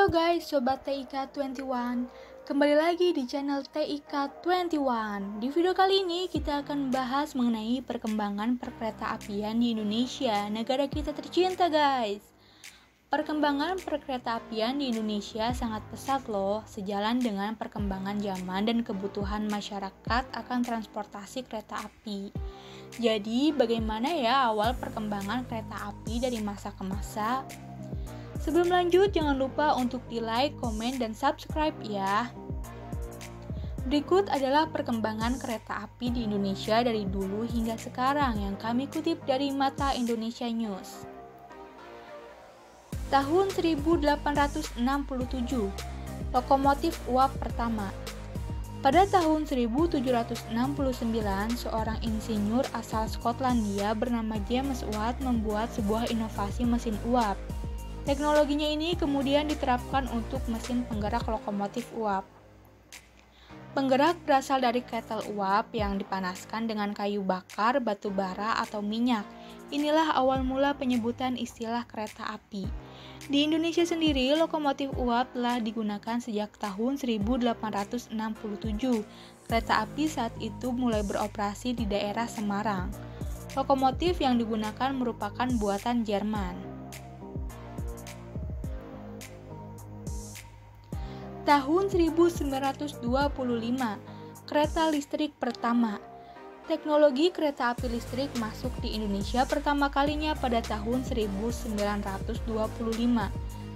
guys, Sobat TIK21. Kembali lagi di channel TIK21. Di video kali ini kita akan membahas mengenai perkembangan perkereta-apian di Indonesia, negara kita tercinta guys. Perkembangan perkereta-apian di Indonesia sangat pesat loh, sejalan dengan perkembangan zaman dan kebutuhan masyarakat akan transportasi kereta api. Jadi, bagaimana ya awal perkembangan kereta api dari masa ke masa? Sebelum lanjut, jangan lupa untuk di-like, komen, dan subscribe ya. Berikut adalah perkembangan kereta api di Indonesia dari dulu hingga sekarang yang kami kutip dari Mata Indonesia News. Tahun 1867, lokomotif uap pertama. Pada tahun 1769, seorang insinyur asal Skotlandia bernama James Watt membuat sebuah inovasi mesin uap. Teknologinya ini kemudian diterapkan untuk mesin penggerak lokomotif uap. Penggerak berasal dari ketel uap yang dipanaskan dengan kayu bakar, batu bara, atau minyak. Inilah awal mula penyebutan istilah kereta api. Di Indonesia sendiri, lokomotif uap telah digunakan sejak tahun 1867. Kereta api saat itu mulai beroperasi di daerah Semarang. Lokomotif yang digunakan merupakan buatan Jerman. Tahun 1925, kereta listrik pertama. Teknologi kereta api listrik masuk di Indonesia pertama kalinya pada tahun 1925.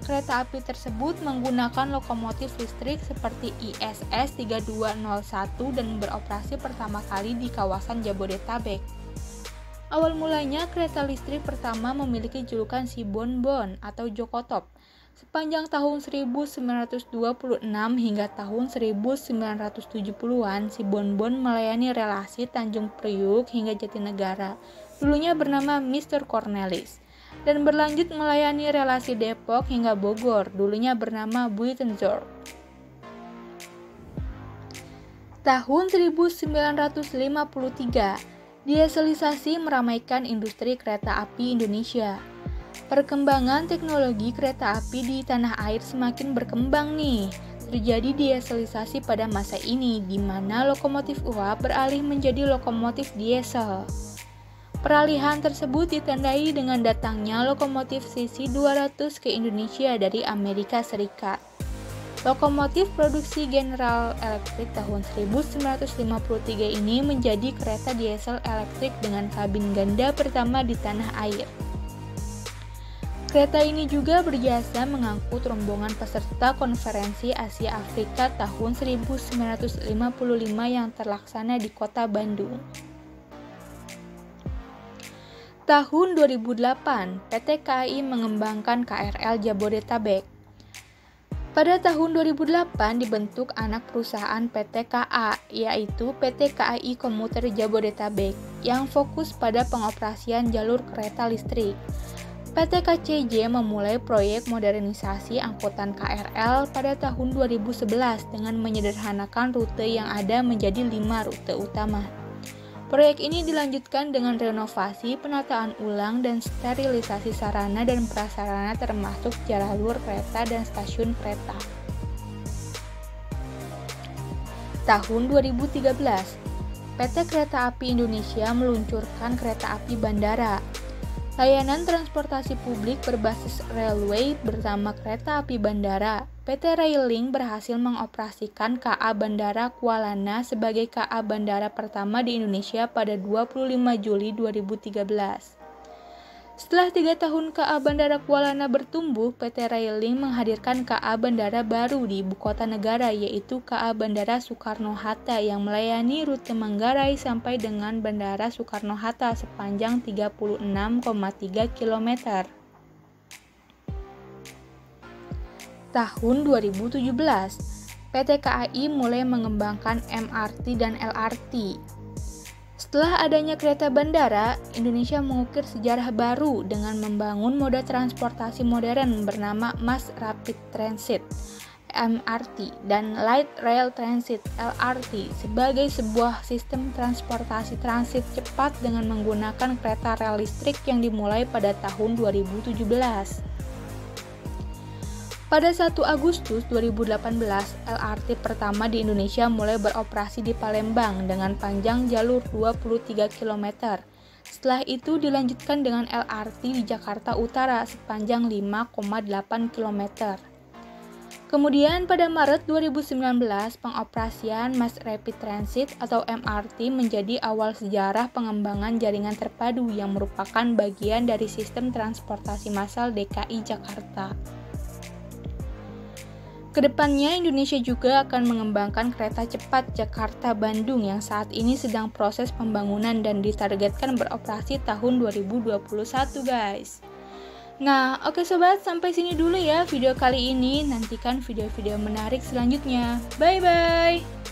Kereta api tersebut menggunakan lokomotif listrik seperti ISS 3201 dan beroperasi pertama kali di kawasan Jabodetabek. Awal mulanya kereta listrik pertama memiliki julukan si Bonbon atau Jokotop. Sepanjang tahun 1926 hingga tahun 1970-an, si Bonbon melayani relasi Tanjung Priuk hingga Jatinegara, dulunya bernama Mr. Cornelis, dan berlanjut melayani relasi Depok hingga Bogor, dulunya bernama Buitenzorg. Tahun 1953, dieselisasi meramaikan industri kereta api Indonesia. Perkembangan teknologi kereta api di tanah air semakin berkembang nih. Terjadi dieselisasi pada masa ini, di mana lokomotif uap beralih menjadi lokomotif diesel. Peralihan tersebut ditandai dengan datangnya lokomotif CC200 ke Indonesia dari Amerika Serikat. Lokomotif produksi General Electric tahun 1953 ini menjadi kereta diesel elektrik dengan kabin ganda pertama di tanah air. Kereta ini juga berjasa mengangkut rombongan peserta Konferensi Asia Afrika tahun 1955 yang terlaksana di kota Bandung. Tahun 2008, PT KAI mengembangkan KRL Jabodetabek. Pada tahun 2008 dibentuk anak perusahaan PT KA, yaitu PT KAI Komuter Jabodetabek, yang fokus pada pengoperasian jalur kereta listrik. PT KCJ memulai proyek modernisasi angkutan KRL pada tahun 2011 dengan menyederhanakan rute yang ada menjadi 5 rute utama. Proyek ini dilanjutkan dengan renovasi, penataan ulang, dan sterilisasi sarana dan prasarana termasuk jalur kereta dan stasiun kereta. Tahun 2013, PT Kereta Api Indonesia meluncurkan kereta api bandara. Layanan transportasi publik berbasis railway bersama kereta api bandara. PT Railing berhasil mengoperasikan KA Bandara Kualana sebagai KA Bandara pertama di Indonesia pada 25 Juli 2013. Setelah 3 tahun KA Bandara Kualana bertumbuh, PT Railing menghadirkan KA Bandara baru di ibu kota negara, yaitu KA Bandara Soekarno-Hatta yang melayani rute Manggarai sampai dengan Bandara Soekarno-Hatta sepanjang 36,3 km. Tahun 2017, PT KAI mulai mengembangkan MRT dan LRT. Setelah adanya kereta bandara, Indonesia mengukir sejarah baru dengan membangun moda transportasi modern bernama Mass Rapid Transit (MRT) dan Light Rail Transit (LRT) sebagai sebuah sistem transportasi transit cepat dengan menggunakan kereta rel listrik yang dimulai pada tahun 2017. Pada 1 Agustus 2018, LRT pertama di Indonesia mulai beroperasi di Palembang dengan panjang jalur 23 km. Setelah itu dilanjutkan dengan LRT di Jakarta Utara sepanjang 5,8 km. Kemudian pada Maret 2019, pengoperasian Mass Rapid Transit atau MRT menjadi awal sejarah pengembangan jaringan terpadu yang merupakan bagian dari sistem transportasi massal DKI Jakarta. Kedepannya, Indonesia juga akan mengembangkan kereta cepat Jakarta-Bandung yang saat ini sedang proses pembangunan dan ditargetkan beroperasi tahun 2021, guys. Nah, oke sobat, sampai sini dulu ya video kali ini. Nantikan video-video menarik selanjutnya. Bye-bye!